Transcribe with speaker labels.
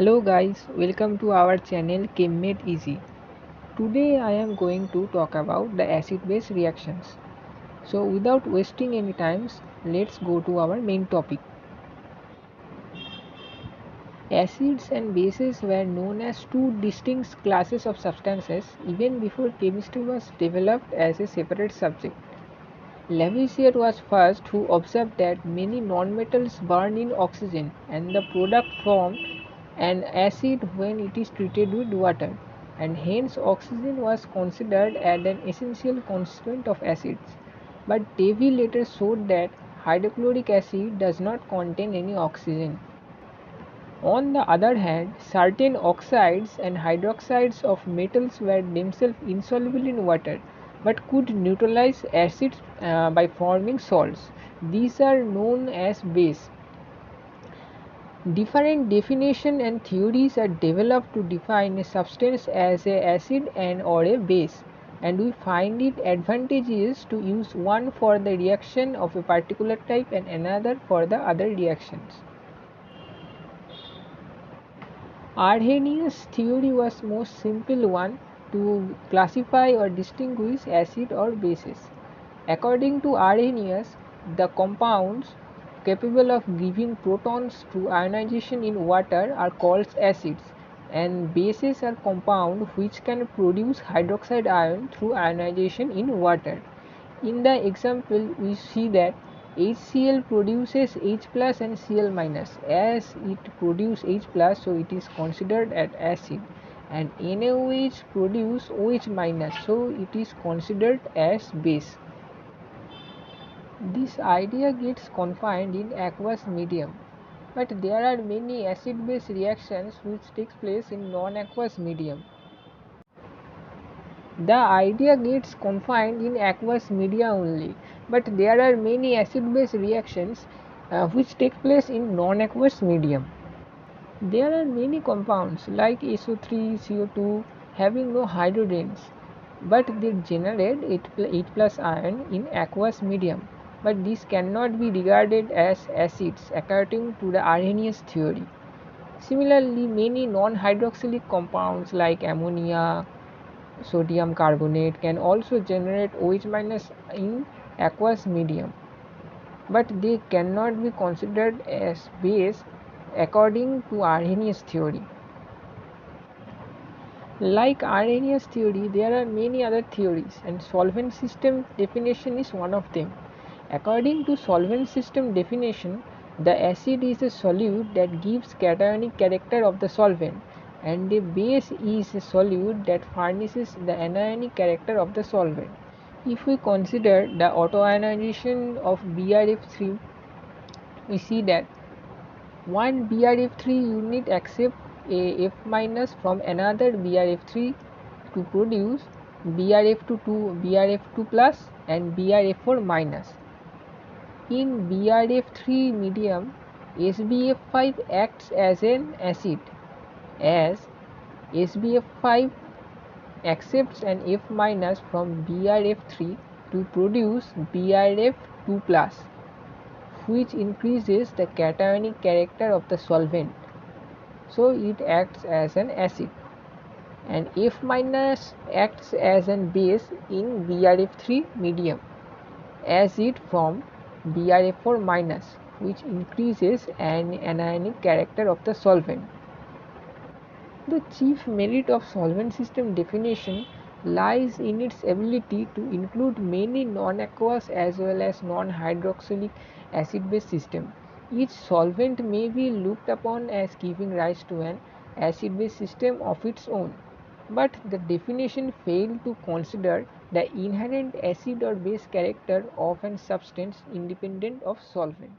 Speaker 1: Hello guys, welcome to our channel ChemMate Easy. Today I am going to talk about the acid-base reactions. So without wasting any time, let's go to our main topic. Acids and bases were known as two distinct classes of substances even before chemistry was developed as a separate subject. Lavoisier was first who observed that many nonmetals burn in oxygen and the product formed an acid when it is treated with water, and hence oxygen was considered as an essential constituent of acids. But Davy later showed that hydrochloric acid does not contain any oxygen. On the other hand, certain oxides and hydroxides of metals were themselves insoluble in water but could neutralize acids by forming salts. These are known as bases. Different definitions and theories are developed to define a substance as an acid and or a base, and we find it advantageous to use one for the reaction of a particular type and another for the other reactions. Arrhenius' theory was most simple one to classify or distinguish acid or bases. According to Arrhenius, the compounds capable of giving protons to ionization in water are called acids, and bases are compounds which can produce hydroxide ion through ionization in water. In the example, we see that HCl produces H plus and Cl minus. As it produces H plus, so it is considered as acid, and NaOH produces OH minus, so it is considered as base. This idea gets confined in aqueous medium, but there are many acid-base reactions which takes place in non-aqueous medium. The idea gets confined in aqueous media only, but there are many acid-base reactions which take place in non-aqueous medium. There are many compounds like SO3, CO2 having no hydrogens, but they generate 8 plus ion in aqueous medium. But this cannot be regarded as acids according to the Arrhenius theory. Similarly, many non-hydroxylic compounds like ammonia, sodium carbonate can also generate OH minus in aqueous medium, but they cannot be considered as base according to Arrhenius theory. Like Arrhenius theory, there are many other theories, and solvent system definition is one of them. According to solvent system definition, the acid is a solute that gives cationic character of the solvent, and the base is a solute that furnishes the anionic character of the solvent. If we consider the autoionization of BRF3, we see that one BRF3 unit accepts a F minus from another BRF3 to produce BRF2 BRF2 plus and BRF4 minus. In BRF3 medium, SBF5 acts as an acid, as SBF5 accepts an F minus from BRF3 to produce BRF2 plus, which increases the cationic character of the solvent, so it acts as an acid, and F minus acts as an base in BRF3 medium, as it forms BRF4 minus, which increases an anionic character of the solvent. The chief merit of solvent system definition lies in its ability to include many non-aqueous as well as non-hydroxylic acid-base system. Each solvent may be looked upon as giving rise to an acid-base system of its own, but the definition failed to consider the inherent acid or base character of an substance independent of solvent.